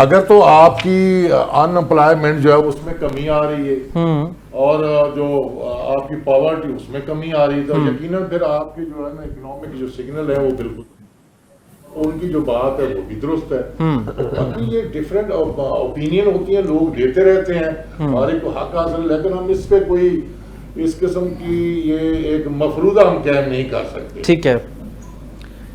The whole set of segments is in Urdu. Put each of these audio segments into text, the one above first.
اگر تو آپ کی ان امپلائمنٹ جو ہے اس میں کمی آ رہی ہے اور جو آپ کی پاورٹی اس میں کمی آ رہی ہے، تو یقیناً پھر آپ کی جو ہے نا اکنامک جو سگنل ہے وہ بالکل، ان کی جو بات ہے وہ بھی درست ہے. باقی یہ ڈفرینٹ اوپینین ہوتی ہیں، لوگ دیتے رہتے ہیں، ہمارے کو حق حاصل، لیکن ہم اس پہ کوئی اس قسم کی یہ ایک مفروضہ ہم قائم نہیں کر سکتے. ٹھیک ہے،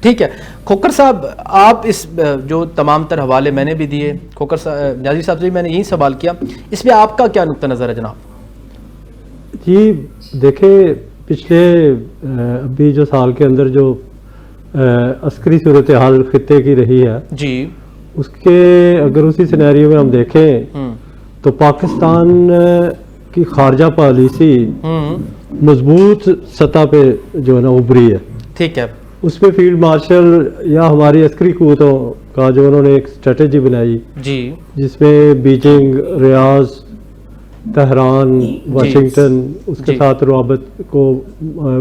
ٹھیک ہے. کھوکھر صاحب، آپ اس جو تمام تر حوالے میں نے بھی دیے، کھوکھر صاحب، نیازی صاحب سے بھی میں نے یہی سوال کیا، اس پہ آپ کا کیا نقطہ نظر ہے جناب؟ جی دیکھیں، پچھلے ابھی جو سال کے اندر جو عسکری صورتحال خطے کی رہی ہے، جی، اس کے اگر اسی سینیریو میں ہم دیکھیں تو پاکستان کی خارجہ پالیسی مضبوط سطح پہ جو ہے نا ابھری ہے. ٹھیک ہے. اس میں فیلڈ مارشل یا ہماری عسکری قوتوں کا جو انہوں نے ایک اسٹریٹجی بنائی، جی، جس میں بیجنگ، ریاض، تہران، واشنگٹن، اس کے ساتھ روابط کو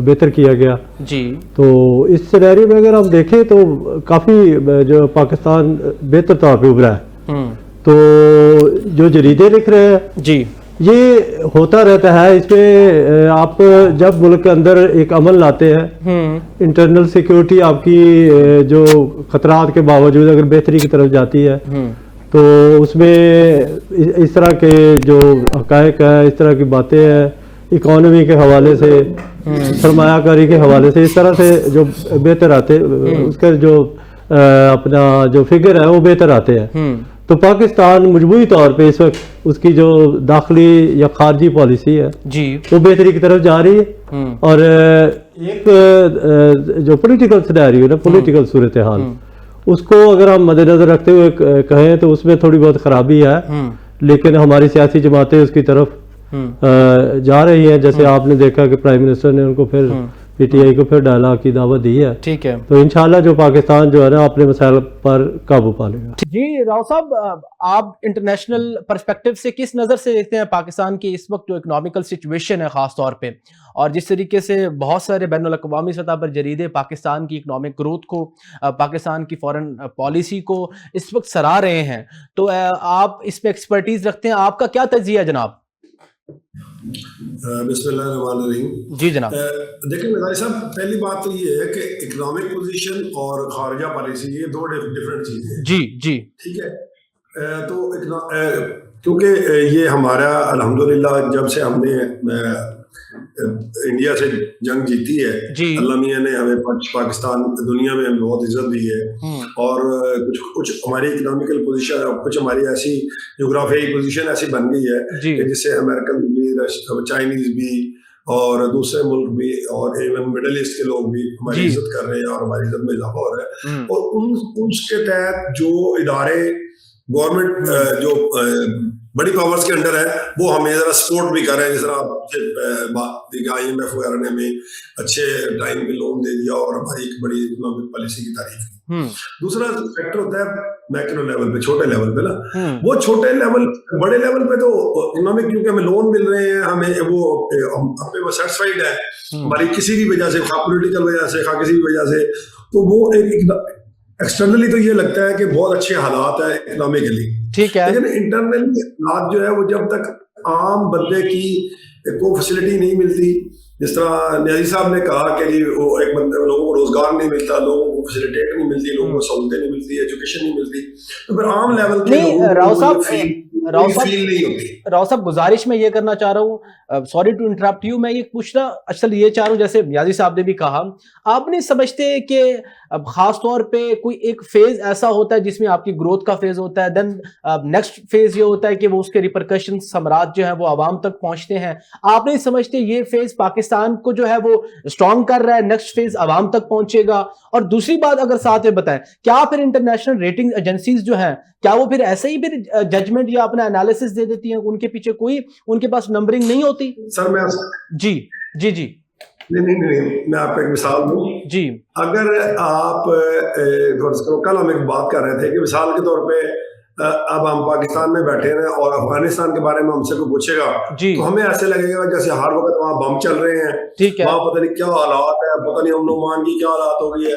بہتر کیا گیا. جی، تو اس سینیریو میں اگر ہم دیکھیں تو کافی جو پاکستان بہتر طور پہ ابھرا ہے. تو جو جریدے لکھ رہے ہیں، جی، یہ ہوتا رہتا ہے. اس میں آپ جب ملک کے اندر ایک عمل لاتے ہیں، انٹرنل سیکیورٹی آپ کی جو خطرات کے باوجود اگر بہتری کی طرف جاتی ہے، تو اس میں اس طرح کے جو حقائق ہے، اس طرح کی باتیں ہیں، اکانومی کے حوالے سے، سرمایہ کاری کے حوالے سے، اس طرح سے جو بہتر آتے، اس کا جو اپنا جو فگر ہے وہ بہتر آتے ہیں. تو پاکستان مجموعی طور پہ اس وقت اس کی جو داخلی یا خارجی پالیسی ہے، جی، وہ بہتری کی طرف جا رہی ہے. اور ایک جو پولیٹیکل سینیریو ہے، پولیٹیکل صورتحال، اس کو اگر ہم مد نظر رکھتے ہوئے کہیں تو اس میں تھوڑی بہت خرابی ہے، لیکن ہماری سیاسی جماعتیں اس کی طرف جا رہی ہیں. جیسے آپ نے دیکھا کہ پرائم منسٹر نے ان کو پھر پی ٹی آئی کو پھر ڈائلاگ کی دعوت دی ہے. ٹھیک ہے. تو انشاءاللہ جو پاکستان جو ہے نا اپنے مسائل پر قابو پا لے گا. جی راؤ صاحب، آپ انٹرنیشنل پرسپیکٹو سے کس نظر سے دیکھتے ہیں پاکستان کی اس وقت جو اکنامیکل سچویشن ہے خاص طور پہ، اور جس طریقے سے بہت سارے بین الاقوامی سطح پر جریدے پاکستان کی اکنامک گروتھ کو، پاکستان کی فارن پالیسی کو اس وقت سراہ رہے ہیں، تو آپ اس پہ ایکسپرٹیز رکھتے ہیں، آپ کا کیا تجزیہ ہے جناب؟ بسم اللہ الرحمن الرحیم. جی جناب. دیکھیں نظاری صاحب، پہلی بات تو یہ ہے کہ اکنامک پوزیشن اور خارجہ پالیسی یہ دو ڈفرینٹ چیزیں ہیں. جی جی. ٹھیک ہے. تو کیونکہ یہ ہمارا الحمدللہ جب سے ہم نے انڈیا سے جنگ جیتی ہے، اللہ میاں نے ہمیں پاکستان دنیا میں بہت عزت دی ہے، اور کچھ ہماری اکنامیکل پوزیشن، کچھ ہماری ایسی جغرافیائی پوزیشن ایسی بن گئی ہے کہ جس سے امریکن بھی، چائنیز بھی، اور دوسرے ملک بھی، اور ایون مڈل ایسٹ کے لوگ بھی ہماری عزت کر رہے ہیں اور ہماری عزت میں اضافہ ہو رہا ہے. اور اس کے تحت جو ادارے گورنمنٹ جو بڑی پاورز کے انڈر ہے وہ ہمیں ذرا سپورٹ بھی کر رہے ہیں. جس طرح آئی ایم ایف وغیرہ نے ہمیں اچھے ٹائم پہ لون دے دیا اور ہماری ایک بڑی اکنامک پالیسی کی تعریف کی. دوسرا فیکٹر ہوتا ہے میکرو لیول پہ، چھوٹے لیول پہ نا. وہ چھوٹے لیول، بڑے لیول پہ تو اکنامک کیونکہ ہمیں لون مل رہے ہیں، ہمیں وہ اپنے وہ سیٹسفائیڈ ہے ہماری کسی بھی وجہ سے، خواہ پولیٹیکل وجہ سے، خواہ کسی بھی وجہ سے. تو وہ ایک ایکسٹرنلی تو یہ لگتا ہے کہ بہت اچھے حالات ہیں اکنامکلی. ٹھیک ہے. لیکن انٹرنلی حالات جو ہے وہ جب تک عام بندے کی کوئی فیسلٹی نہیں ملتی، جس طرح نیازی صاحب نے کہا کہ وہ ایک بندے لوگوں کو روزگار نہیں ملتا، لوگوں کو فیسلٹیٹ نہیں ملتی، لوگوں کو سہولتیں نہیں ملتی، ایجوکیشن نہیں ملتی، تو پھر عام لیول کے راؤ صاحب گزارش میں یہ کرنا چاہ رہا ہوں، سوری ٹو انٹرپٹ یو، میں یہ پوچھنا اصل یہ چاہ رہا ہوں، جیسے نیازی صاحب نے بھی کہا، آپ نہیں سمجھتے کہ خاص طور پہ کوئی ایک فیز ایسا ہوتا ہے جس میں آپ کی گروتھ کا فیز ہوتا ہے، دین نیکسٹ فیز یہ ہوتا ہے کہ وہ اس کے ریپرکشن ثمرات جو ہیں وہ عوام تک پہنچتے ہیں. آپ نہیں سمجھتے یہ فیز پاکستان کو جو ہے وہ اسٹرانگ کر رہا ہے، نیکسٹ فیز عوام تک پہنچے گا؟ اور دوسری بات اگر ساتھ میں بتائیں، کیا پھر انٹرنیشنل ریٹنگ ایجنسیز جو ہیں، کیا وہ پھر ایسے ہی پھر ججمنٹ یا اپنا انالیسس دے دیتی ہیں، ان کے پیچھے کوئی ان کے پاس نمبرنگ نہیں ہوتی؟ سر میں جی جی جی نہیں میں آپ کو ایک مثال دوں. جی. اگر آپ کل ہم ایک بات کر رہے تھے کہ مثال کے طور پہ اب ہم پاکستان میں بیٹھے ہیں اور افغانستان کے بارے میں ہم سے کوئی پوچھے گا تو ہمیں ایسے لگے گا جیسے ہر وقت وہاں بم چل رہے ہیں، وہاں پتہ نہیں کیا حالات ہے، پتہ نہیں امن و امان کی کیا حالات ہو گئی ہے.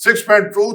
6.2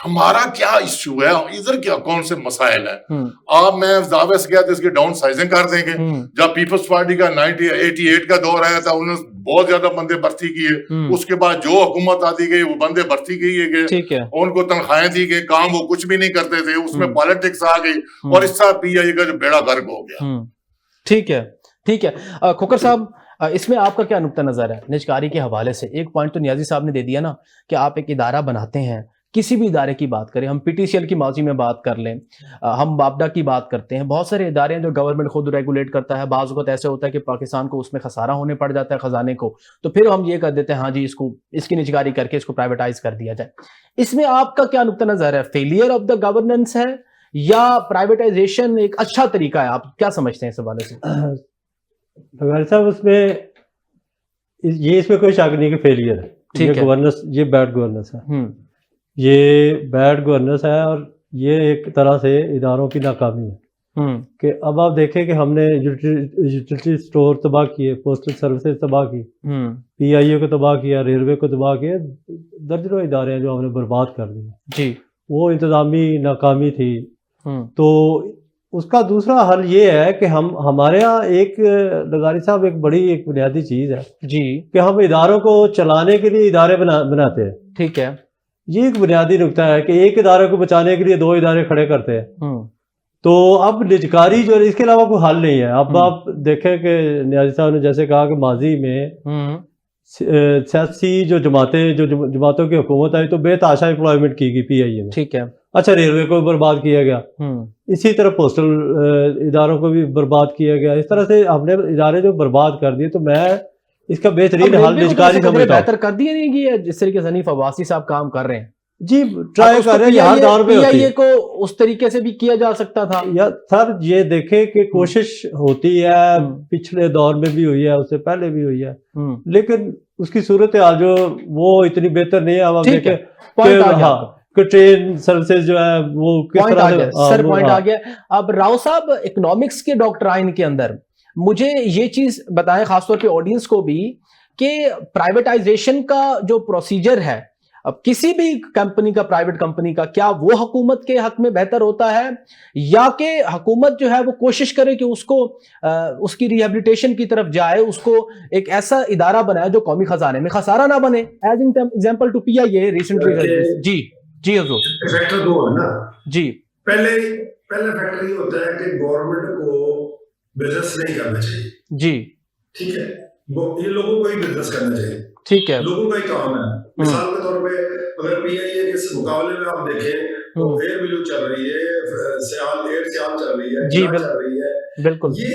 ہمارا کیا ایشو ہے, ادھر کیا کون سے مسائل ہیں. آپ میں دعوے سے کیا تھا اس کی ڈاؤن سائزنگ کر دیں گے. جب پیپلز پارٹی کا 88 کا دور آیا تھا انہوں نے بہت زیادہ بندے بھرتی کیے, اس کے بعد جو حکومت آتی گئی وہ بندے بھرتی کیے گئے, ان کو تنخواہیں دی گئی, کام وہ کچھ بھی نہیں کرتے تھے, اس میں پالیٹکس آ گئی اور اس طرح پی آئی کا جو بیڑا غرق ہو گیا. ٹھیک ہے, ٹھیک ہے. کھوکھر صاحب اس میں آپ کا کیا نقطہ نظر ہے نجکاری کے حوالے سے؟ ایک پوائنٹ تو نیازی صاحب نے دے دیا نا کہ آپ ایک ادارہ بناتے ہیں, کسی بھی ادارے کی بات کریں, ہم پی ٹی سی ایل کی ماضی میں بات کر لیں, ہم بابڈا کی بات کرتے ہیں, بہت سارے ادارے ہیں جو گورنمنٹ خود ریگولیٹ کرتا ہے. بعض اوقات ایسے ہوتا ہے کہ پاکستان کو اس میں خسارہ ہونے پڑ جاتا ہے خزانے کو, تو پھر ہم یہ کر دیتے ہیں ہاں جی اس کی نجکاری کر کے اس کو پرائیویٹائز کر دیا جائے. اس میں آپ کا کیا نقطہ نظر ہے؟ فیلئر آف دا گورننس ہے یا پرائیویٹائزیشن ایک اچھا طریقہ ہے؟ آپ کیا سمجھتے ہیں اس حوالے سے؟ بغیر صاحب اس میں اس میں کوئی شک نہیں کہ فیلئر ہے, یہ گورننس, یہ بیڈ گورننس ہے, یہ بیڈ گورننس ہے اور یہ ایک طرح سے اداروں کی ناکامی ہے. کہ اب آپ دیکھیں کہ ہم نے یوٹیلیٹی اسٹور تباہ کیے, پوسٹل سروسز تباہ کی, پی آئی او کو تباہ کیا, ریلوے کو تباہ کیا, درجنوں ادارے ہیں جو ہم نے برباد کر دیے. جی وہ انتظامی ناکامی تھی. تو اس کا دوسرا حل یہ ہے کہ ہمارے یہاں ایک لغاری صاحب ایک بڑی ایک بنیادی چیز ہے جی کہ ہم اداروں کو چلانے کے لیے ادارے بناتے ہیں. ٹھیک ہے, یہ ایک بنیادی نقطہ ہے کہ ایک ادارے کو بچانے کے لیے 2 ادارے کھڑے کرتے ہیں. تو اب نجکاری جو اس کے علاوہ کوئی حل نہیں ہے. اب آپ دیکھیں کہ نیازی صاحب نے جیسے کہا کہ ماضی میں سیاسی جو جماعتوں کی حکومت آئی تو بے تحاشا امپلائمنٹ کی گئی پی آئی اے میں. ٹھیک ہے. اچھا, ریلوے کو برباد کیا گیا, اسی طرح پوسٹل اداروں کو بھی برباد کیا گیا. اس طرح سے ہم نے ادارے جو برباد کر دیے. تو میں اس کا بہترین حل نجکاری سمجھتا ہوں. بہتر کر دیا نہیں کہ جس طریقے سے حنیف عباسی صاحب کام کر رہے ہیں. جی ٹرائی کر رہے ہیں, ہر دور پہ ہوتی ہے. کو اس طریقے سے بھی کیا جا سکتا تھا. یا سر یہ دیکھیں کہ کوشش ہوتی ہے, پچھلے دور میں بھی ہوئی ہے, اس سے پہلے بھی ہوئی ہے, لیکن اس کی صورتحال جو وہ اتنی بہتر نہیں ہے. اب آپ دیکھیں کہ ٹرین سروسز جو ہے وہ کس طرح سے سر پوائنٹ آ گیا. اب راؤ صاحب اکنامکس کے ڈاکٹرائن کے اندر مجھے یہ چیز بتائیں خاص طور پہ آڈینس کو بھی کہ پرائیویٹائزیشن کا جو پروسیجر ہے اب کسی بھی کمپنی کا, پرائیویٹ کمپنی کا, کیا وہ حکومت کے حق میں بہتر ہوتا ہے یا کہ حکومت جو ہے وہ کوشش کرے کہ اس کو اس کی ریہیبلیٹیشن کی طرف جائے, اس کو ایک ایسا ادارہ بنائے جو قومی خزانے میں خسارہ نہ بنے. As example to P I A recently. جی حضور. فیکٹر 2 ہے نا. جی پہلا فیکٹر یہ ہوتا ہے کہ گورنمنٹ کو بزنس نہیں کرنا چاہیے. جی ٹھیک ہے, یہ لوگوں کو ہی بزنس کرنا چاہیے. ٹھیک ہے, لوگوں کا ہی کام ہے. مثال کے طور پہ اگر پی آئی اے کے مقابلے میں آپ دیکھیں تو ایئر بلو چل رہی ہے, ایئر سیال چل رہی ہے, جی چل رہی ہے. بالکل. یہ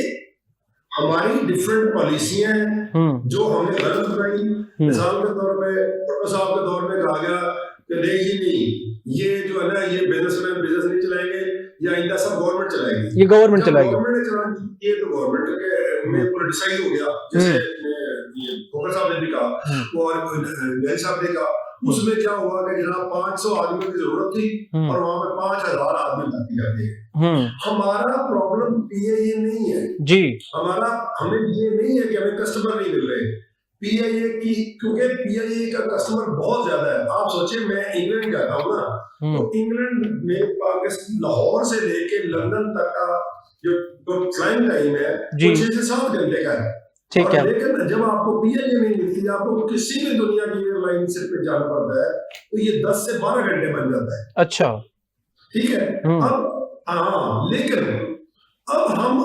ہماری ڈفرینٹ پالیسیاں ہیں جو ہم نے غلط بنائی. مثال کے طور پہ ڈاکٹر صاحب کے دور میں کہا گیا کہ نہیں یہ جو ہے نا یہ بزنس مین بزنس نہیں چلائیں گے, یا آئندہ سب گورنمنٹ چلائے گی. یہ گورنمنٹ چلائے گی. گورنمنٹ نے چلانا یہ تو گورنمنٹ کے میں پولیٹیسائز ہو گیا, جیسے کھوکھر صاحب نے بھی کہا اور نیل صاحب نے کہا. اس میں کیا ہوا کہ جناب 500 آدمیوں کی ضرورت تھی اور وہاں پہ 5000 آدمی بھرتی کرتے ہیں. ہمارا پرابلم پی آئی اے نہیں ہے جی, ہمیں یہ نہیں ہے کہ ہمیں کسٹمر نہیں مل رہے پی آئی اے کی, کیونکہ پی آئی اے کا کسٹمر بہت زیادہ ہے. آپ سوچیں میں انگلینڈ جاتا ہوں نا, تو انگلینڈ میں پاکستان لاہور سے لے کے لندن تک کا جو فلائنگ ٹائم ہے وہ 6 سے 7 گھنٹے کا ہے. ٹھیک ہے, لیکن جب آپ کو پی آئی اے نہیں ملتی, آپ کو کسی بھی دنیا کی ایئر لائن سے پہ جانا پڑتا ہے تو یہ 10 سے 12 گھنٹے بن جاتا ہے. اچھا ٹھیک ہے. اب لیکن اب ہم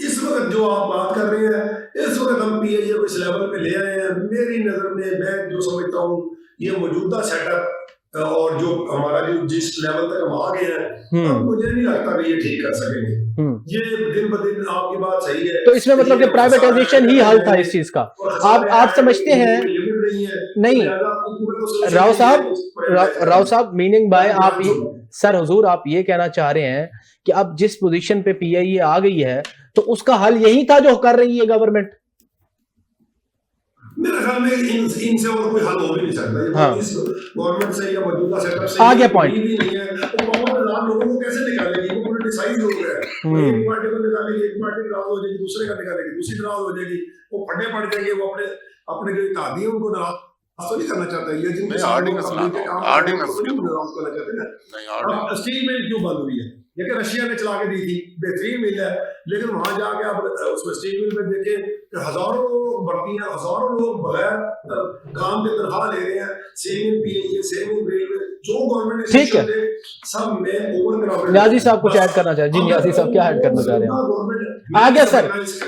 اس وقت جو آپ بات کر رہے ہیں, اس وقت ہم پی آئی اے کو اس لیول پہ لے آئے ہیں. میری نظر میں جو سمجھتا ہوں یہ موجودہ سیٹ اپ اور جو ہمارا جس لیول تک ہم آ گئے ہیں, اب مجھے نہیں لگتا کہ یہ ٹھیک کر سکیں گے. یہ دن بدن آپ کی بات صحیح ہے. تو اس میں مطلب کہ پرائیویٹائزیشن ہی حل تھا اس چیز کا. آپ سمجھتے ہیں نہیں راؤ صاحب میننگ بائی آپ سر حضور آپ یہ کہنا چاہ رہے ہیں کہ اب جس پوزیشن پہ پی آئی اے آ گئی ہے تو اس کا حل یہی تھا جو کر رہی ہے گورنمنٹ؟ میرے خیال میں ان سے اور کوئی حل ہو بھی نہیں سکتا. گورنمنٹ سے یا موجودہ سیٹ اپ سے آ گیا پوائنٹ نہیں ہے. لوگوں کو کیسے نکالے گی؟ وہ پولیٹیسائز ہو گئے. ایک پارٹی کو نکالے گی, ایک پارٹی ناراض ہو جائے گی, دوسرے کا نکالے گی, دوسری ناراض ہو جائے گی, وہ پھٹے پڑ جائیں گے, وہ اپنے جو اتحادی ہیں ان کو تو نہیں کرنا چاہتا یہ جن نہیں آرڈیننس کرنا چاہتے ہیں. اسٹیل مل کیوں بند ہوئی ہے؟ لیکن رشیا نے چلا کے دی تھی, بہترین مل ہے, لیکن وہاں جا کے آپ اس میں اسٹیل مل میں دیکھیں کہ ہزاروں لوگ بھرتی ہیں, ہزاروں لوگ بغیر کام کے تنخواہ لے رہے ہیں. Same P a same railway جو گورنمنٹ نے سب میں اوور کراؤڈیڈ. نیازی صاحب کچھ ایڈ کرنا چاہے؟ جی نیازی صاحب کیا ایڈ کرنا چاہ رہے ہیں؟ آ گیا سر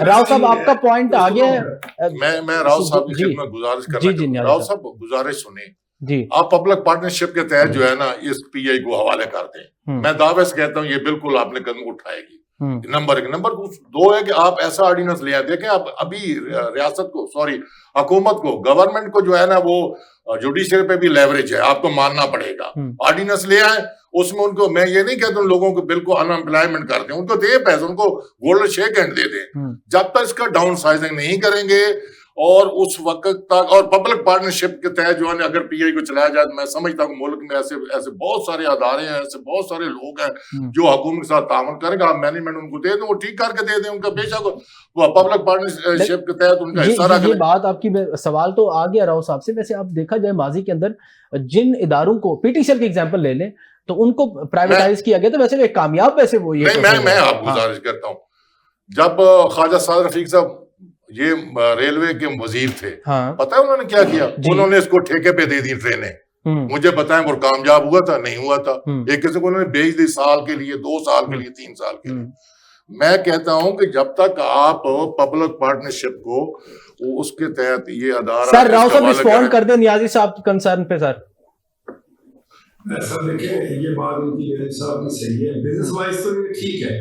راؤ صاحب آپ کا پوائنٹ آ گیا ہے. میں راؤ صاحب کی خدمت گزارش کرنا چاہتا ہوں. راؤ صاحب گزارش سنیں جی, آپ پبلک پارٹنرشپ کے تحت جو ہے نا اس پی آئی کو حوالے کر دیں. میں دعوے سے کہتا ہوں یہ بالکل آپ نے قدم اٹھائے گی. نمبر ایک. نمبر دو ہے کہ آپ ایسا آرڈیننس لے آئے. دیکھیں آپ ابھی ریاست کو حکومت کو گورنمنٹ کو جو ہے نا وہ جوڈیشری پہ بھی لیوریج ہے, آپ کو ماننا پڑے گا. آرڈیننس لے آئے, اس میں ان کو میں یہ نہیں کہتا ہوں لوگوں کو بالکل ان امپلائمنٹ کر دیں, ان کو دے پیسے, ان کو گولڈن شیک ہینڈ دے دیں. جب تک اس کا ڈاؤن سائزنگ نہیں کریں گے اور اس وقت تک, اور پبلک پارٹنرشپ کے تحت جو ہے اگر پی آئی کو چلایا جائے, میں سمجھتا ہوں ملک میں ایسے بہت سارے ادارے ہیں, ایسے بہت سارے لوگ ہیں جو حکومت کے ساتھ تعاون کریں گے. آپ مینجمنٹ ان کو دے دیں, وہ ٹھیک کر کے دے دیں, ان کا بے شک وہ پبلک پارٹنرشپ کے تحت ان کا حصہ رکھ لیں. یہ بات آپ کی سوال تو آ گیا راؤ صاحب سے. ویسے آپ دیکھا جائے ماضی کے اندر جن اداروں کو پی ٹی سی ایل کی ایگزامپل لے لیں تو ان کو پرائیویٹائز کیا گیا, تو ویسے کامیاب ویسے وہ یہ میں آپ گزارش کرتا ہوں. جب خواجہ سعد رفیق صاحب یہ ریلوے کے وزیر تھے, پتہ ہے انہوں نے کیا کیا؟ انہوں نے اس کو ٹھیکے پہ دے دی ٹرینیں. مجھے بتائیں وہ کامیاب ہوا تھا؟ نہیں ہوا تھا. ایک کسی کو انہوں نے بیچ دی سال کے لیے, 2 سال کے لیے, 3 سال کے لیے. میں کہتا ہوں کہ جب تک آپ پبلک پارٹنرشپ کو اس کے تحت یہ ادارہ. سر راؤ صاحب رسپونڈ کر دیں نیازی صاحب کی کنسرن پہ. سر سر دیکھیں یہ بات ان کی صاحب کی صحیح ہے, بزنس وائز تو یہ ٹھیک ہے,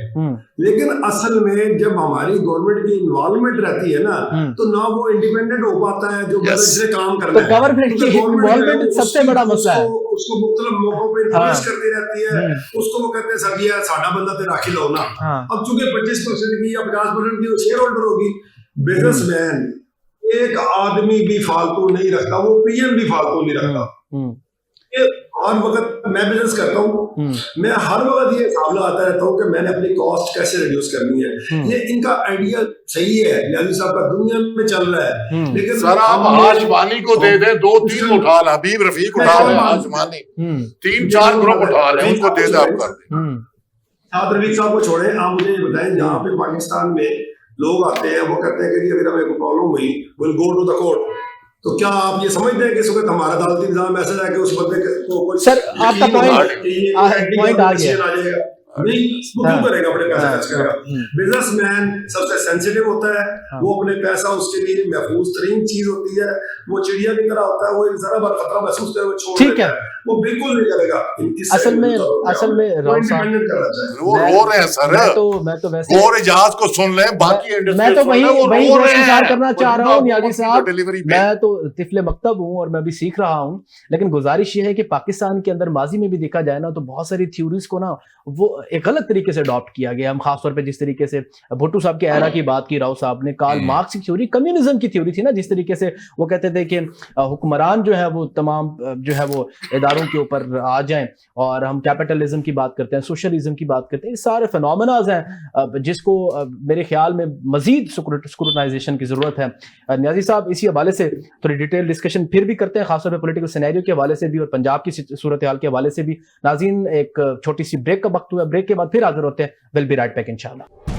لیکن اصل میں جب ہماری گورنمنٹ کی انوالومنٹ رہتی ہے نا تو نہ وہ انڈیپینڈنٹ ہو پاتا ہے جو سے کام کرنا ہے. گورنمنٹ کی انوالومنٹ سب سے بڑا مسئلہ ہے. اس کو مختلف موقعوں پہ انفلوئنس کرتی رہتی ہے, اس کو وہ کہتے ہیں سر یہ ساڈا بندہ تے راکھی لو نا. اب چونکہ 25% کی یا 50% کی شیئر ہولڈر ہوگی, بزنس مین ایک آدمی بھی فالتو نہیں رکھتا, وہ پی ایم بھی فالتو نہیں رکھتا. ہر وقت میں بزنس کرتا ہوں, میں ہر وقت یہ حساب لگاتا رہتا ہوں کہ میں نے اپنی کاسٹ کیسے ریڈیوس کرنی ہے. یہ ان کا آئیڈیا صحیح ہے, نیازی صاحب کا دنیا میں چل رہا ہے, لیکن سر آپ آجمانی کو دے دیں, 2-3 اٹھا لیں, حبیب رفیق اٹھا لیں, آجمانی 3-4 گروپ اٹھا لیں, ان کو دے دیں, آپ کر دیں. سعد رفیق صاحب کو چھوڑیں, آپ مجھے یہ بتائیں جہاں پہ پاکستان میں لوگ آتے ہیں وہ کہتے ہیں کہ جی اگر ہمیں کوئی پرابلم ہوئی ول گو ٹو دا کورٹ, تو کیا آپ یہ سمجھتے ہیں کہ اس وقت ہمارا عدالتی نظام ایسا ہے کہ اس بندے کو سر آپ کا پوائنٹ آ گیا نہیں, وہ کیوں کرے گا, اپنے پیسہ خرچ کرے گا. بزنس مین سب سے سینسیٹیو ہوتا ہے, وہ اپنے پیسہ اس کے لیے محفوظ ترین چیز ہوتی ہے. وہ چڑیا کی طرح ہوتا ہے, وہ ذرا بار خطرہ محسوس کرے وہ چھوڑ دیتا ہے, وہ بالکل نہیں کرے گا. اصل میں راؤ صاحب وہ رو رہے ہیں سر, میں تو ویسے اور اجازت کو سن لیں, باقی میں تو وہی انتظار کرنا چاہ رہا ہوں نیازی صاحب. میں تو طفل مکتب ہوں اور میں بھی سیکھ رہا ہوں, لیکن گزارش یہ ہے کہ پاکستان کے اندر ماضی میں بھی دیکھا جائے نا تو بہت ساری تھیوریز کو نا وہ ایک غلط طریقے سے اڈاپٹ کیا گیا. ہم خاص طور پہ جس طریقے سے بھٹو صاحب کے ایرا کی بات کی راؤ صاحب نے, کارل مارکس کی تھیوری کمیونزم کی تھیوری تھی نا, جس طریقے سے وہ کہتے تھے کہ حکمران جو ہے وہ تمام جو ہے وہ اداروں کے اوپر آ جائیں, اور ہم کیپٹلزم کی بات کرتے ہیں, سوشلزم کی بات کرتے ہیں. یہ سارے فینومیناز ہیں جس کو میرے خیال میں مزید سکروٹنائزیشن کی ضرورت ہے. نیازی صاحب اسی حوالے سے تھوڑی ڈیٹیل ڈسکشن پھر بھی کرتے ہیں, خاص طور پہ پولیٹیکل سینیریو کے حوالے سے بھی اور پنجاب کی صورتحال کے حوالے سے بھی. ناظرین ایک چھوٹی سی بریک کا وقت ہوا, بریک کے بعد پھر حاضر ہوتے ہیں. ول بی رائٹ بیک انشاءاللہ.